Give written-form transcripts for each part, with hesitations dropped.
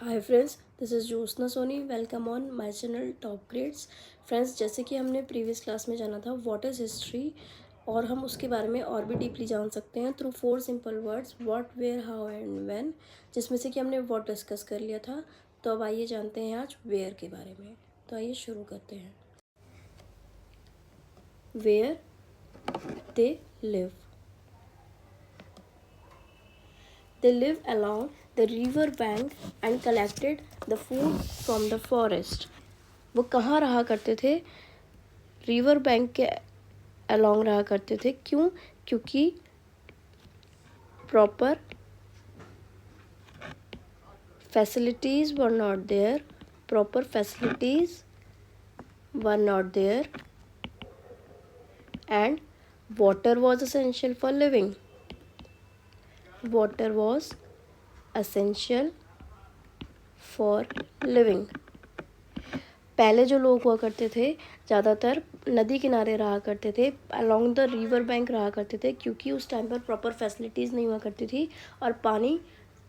Hi friends, this is Jyotsna Soni. Welcome on my channel top grades. Friends, जैसे कि हमने previous class में जाना था व्हाट इज़ हिस्ट्री, और हम उसके बारे में और भी डीपली जान सकते हैं through 4 simple words what, where, how and when, जिसमें से कि हमने व्हाट डिस्कस कर लिया था। तो अब आइए जानते हैं आज वेयर के बारे में। तो आइए शुरू करते हैं। Where they live. They live along the river bank and collected the food from the forest. वो कहाँ रहा करते थे? रिवर बैंक के अलोंग रहा करते थे। क्यों? क्योंकि proper facilities were not there. Proper facilities were not there and water was essential for living. Water was essential for living. पहले जो लोग हुआ करते थे ज़्यादातर नदी किनारे रहा करते थे, अलोंग द रिवर बैंक रहा करते थे, क्योंकि उस टाइम पर प्रॉपर फैसिलिटीज़ नहीं हुआ करती थी और पानी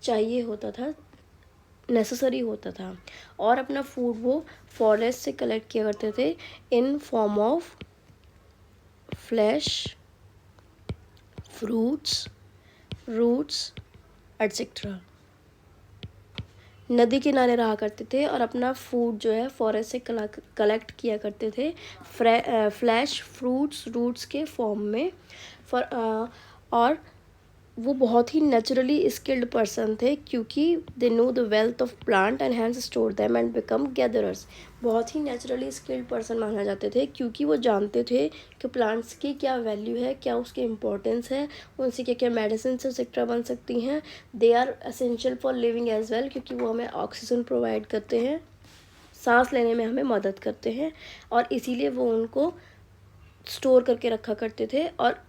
चाहिए होता था, नेसेसरी होता था। और अपना फूड वो फॉरेस्ट से कलेक्ट किया करते थे in form of flesh, fruits, roots etcetera. नदी किनारे रहा करते थे और अपना फूड जो है फॉरेस्ट से कलेक्ट किया करते थे फ्लैश, फ्रूट्स, रूट्स के फॉर्म में। और वो बहुत ही नेचुरली स्किल्ड पर्सन थे, क्योंकि they know the wealth of plant and hence store them and become gatherers. बहुत ही नेचुरली स्किल्ड पर्सन माना जाते थे, क्योंकि वो जानते थे कि प्लांट्स की क्या वैल्यू है, क्या उसकी इम्पोर्टेंस है, उनसे क्या क्या मेडिसिन एक्सेट्रा बन सकती हैं। They are essential for living as well, क्योंकि वो हमें ऑक्सीजन प्रोवाइड करते हैं, सांस लेने में हमें मदद करते हैं, और इसीलिए वो उनको स्टोर करके रखा करते थे, और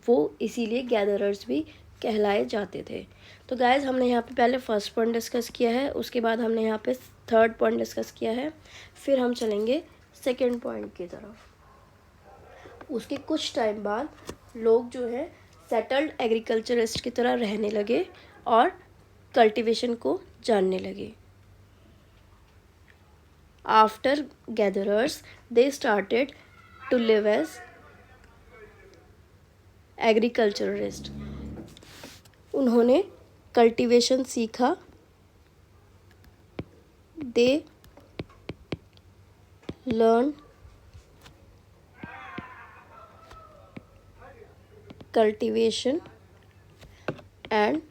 वो इसीलिए गैदरर्स भी कहलाए जाते थे। तो गाइज, हमने यहाँ पे पहले फर्स्ट पॉइंट डिस्कस किया है, उसके बाद हमने यहाँ पे थर्ड पॉइंट डिस्कस किया है, फिर हम चलेंगे सेकंड पॉइंट की तरफ। उसके कुछ टाइम बाद लोग जो है सेटल्ड एग्रीकल्चरिस्ट की तरह रहने लगे और कल्टीवेशन को जानने लगे। After gatherers they started to live as agriculturist. उन्होंने कल्टीवेशन सीखा। They learn cultivation and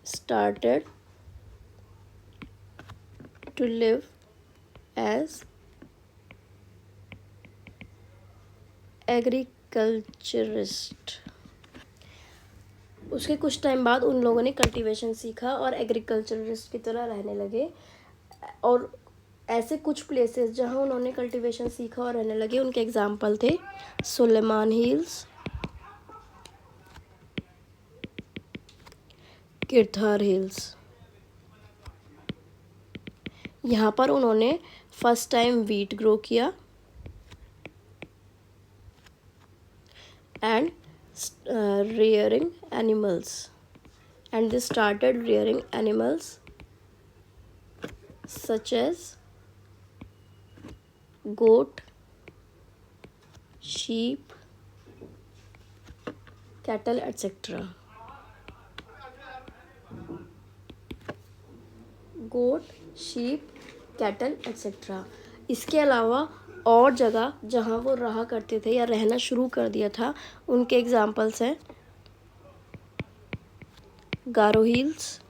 started to live as agriculturist. उसके कुछ टाइम बाद उन लोगों ने कल्टीवेशन सीखा और एग्रीकल्चरिस्ट की तरह रहने लगे। और ऐसे कुछ प्लेसेस जहाँ उन्होंने कल्टीवेशन सीखा और रहने लगे, उनके एग्जाम्पल थे सुलेमान हिल्स, किरथार हिल्स। यहाँ पर उन्होंने फर्स्ट टाइम वीट ग्रो किया and rearing animals, and they started rearing animals such as goat, sheep, cattle etc. Goat, sheep, cattle etcetera. इसके अलावा और जगह जहाँ वो रहा करते थे या रहना शुरू कर दिया था, उनके एग्जाम्पल्स हैं गारो हिल्स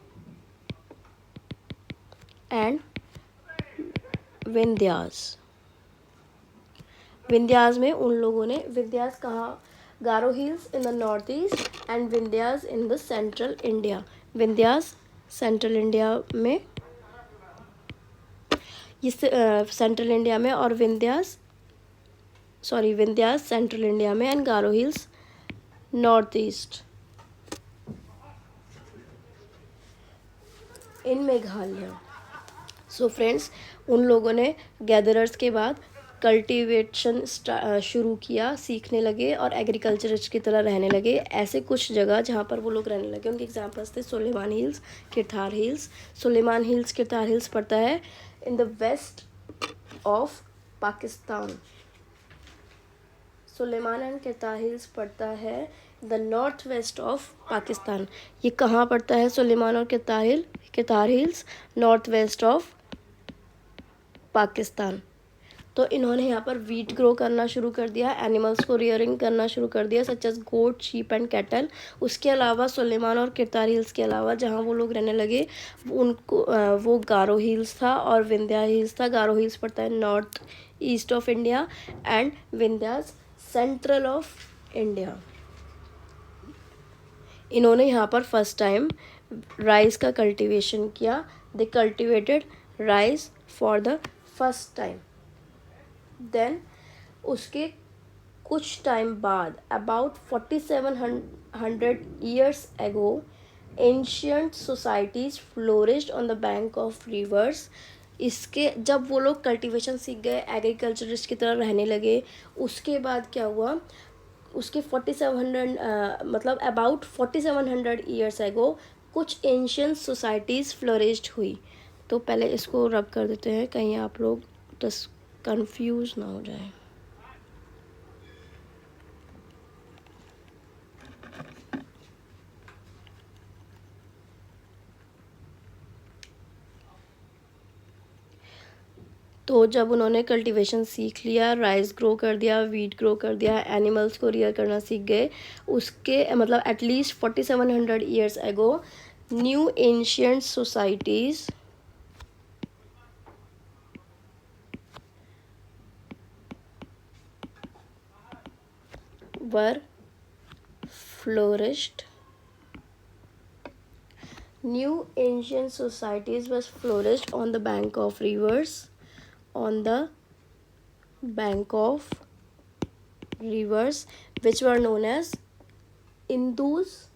एंड विंध्यास। विंध्यास में उन लोगों ने, विंध्यास कहाँ? Garo hills in the north east and Vindhyas in the central India. Vindhyas central India में, इस सेंट्रल इंडिया में, और विंध्यास सेंट्रल इंडिया में and Garo hills north east in Meghalaya. So friends, उन लोगों ने गैदरर्स के बाद कल्टीवेशन शुरू किया, सीखने लगे और एग्रीकल्चरिस्ट की तरह रहने लगे। ऐसे कुछ जगह जहाँ पर वो लोग रहने लगे, उनके एग्जांपल्स थे Sulaiman hills, Kirthar hills. Sulaiman hills, Kirthar hills पड़ता है in the west of Pakistan. Sulaiman and Kirthar hills पड़ता है the north west of Pakistan. ये कहाँ पड़ता है? सुलेमान और Kirthar hills north west of Pakistan. तो इन्होंने यहाँ पर वीट ग्रो करना शुरू कर दिया, एनिमल्स को रियरिंग करना शुरू कर दिया such as goat, sheep and cattle. उसके अलावा सुलेमान और किरथार हिल्स के अलावा जहाँ वो लोग रहने लगे उनको वो गारो हिल्स था और विंध्या हिल्स था। गारो हिल्स पड़ता है north east of India and Vindhyas central of India. इन्होंने यहाँ पर फर्स्ट टाइम राइस का कल्टीवेशन किया। They cultivated rice for the first time. Then उसके कुछ टाइम बाद about 4700 years ago ancient societies flourished on the bank of rivers. इसके जब वो लोग कल्टीवेशन सीख गए, एग्रीकल्चरिस्ट की तरह रहने लगे, उसके बाद क्या हुआ, उसके 4700 मतलब अबाउट 4700 ईयर्स एगो कुछ एंशियंट सोसाइटीज़ फ्लोरिश्ड हुई। तो पहले इसको रब कर देते हैं, कहीं आप लोग बस कंफ्यूज ना हो जाए। तो जब उन्होंने कल्टीवेशन सीख लिया, राइस ग्रो कर दिया, वीट ग्रो कर दिया, एनिमल्स को रियर करना सीख गए, उसके मतलब एटलीस्ट 4700 ईयर्स एगो new ancient societies were flourished. New ancient societies was flourished on the bank of rivers, on the bank of rivers which were known as Indus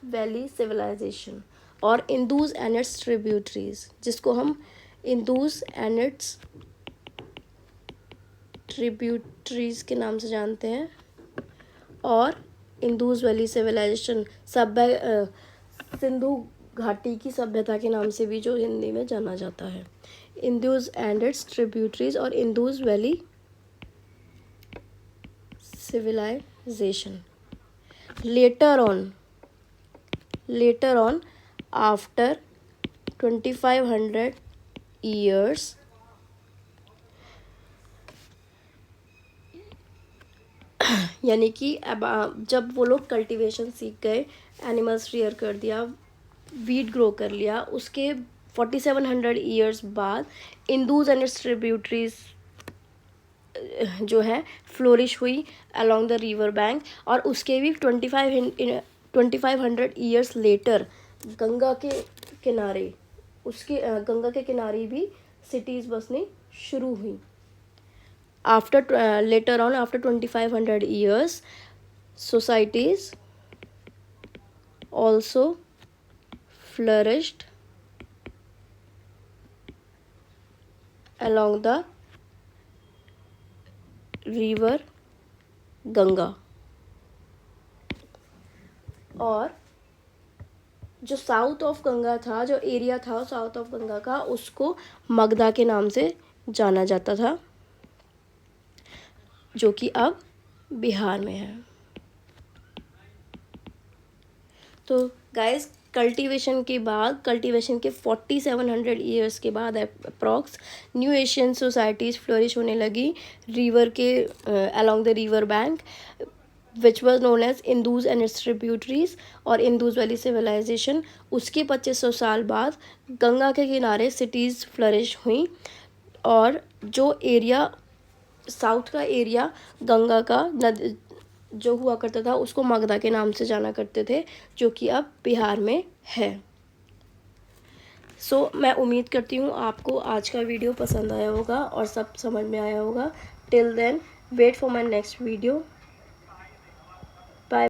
Valley Civilization और Indus and its tributaries, जिसको हम Indus and its tributaries के नाम से जानते हैं, और Indus valley civilisation Sindhu घाटी की सभ्यता के नाम से भी जो हिंदी में जाना जाता है। इंदुस एंड इट्स ट्रिब्यूटरीज और Indus valley civilization. Later on after 2500 years यानी कि अब जब वो लोग कल्टीवेशन सीख गए, एनिमल्स रियर कर दिया, वीट ग्रो कर लिया, उसके 4700 ईयर्स बाद इंदूज एंड इट्स ट्रिब्यूटरीज जो है फ्लोरिश हुई अलोंग द रिवर बैंक। और उसके भी 2500 ईयर्स लेटर गंगा के किनारे गंगा के किनारे भी सिटीज़ बसनी शुरू हुई। Later on, after 2500 years, societies also flourished along the river Ganga. और जो साउथ ऑफ गंगा था, जो एरिया था साउथ ऑफ गंगा का, उसको मगधा के नाम से जाना जाता था, जो कि अब बिहार में है। तो गाइस कल्टीवेशन के बाद, कल्टीवेशन के 4700 ईयर्स के बाद approx new Asian societies flourish होने लगी रिवर के along the river bank which was known as Indus and its tributaries और इंदूज वैली सिविलाइजेशन। उसके 2500 साल बाद गंगा के किनारे सिटीज़ फ्लरिश हुई और जो एरिया साउथ का एरिया गंगा का जो हुआ करता था उसको मगधा के नाम से जाना करते थे, जो कि अब बिहार में है। सो मैं उम्मीद करती हूँ आपको आज का वीडियो पसंद आया होगा और सब समझ में आया होगा। Till then wait for my next video.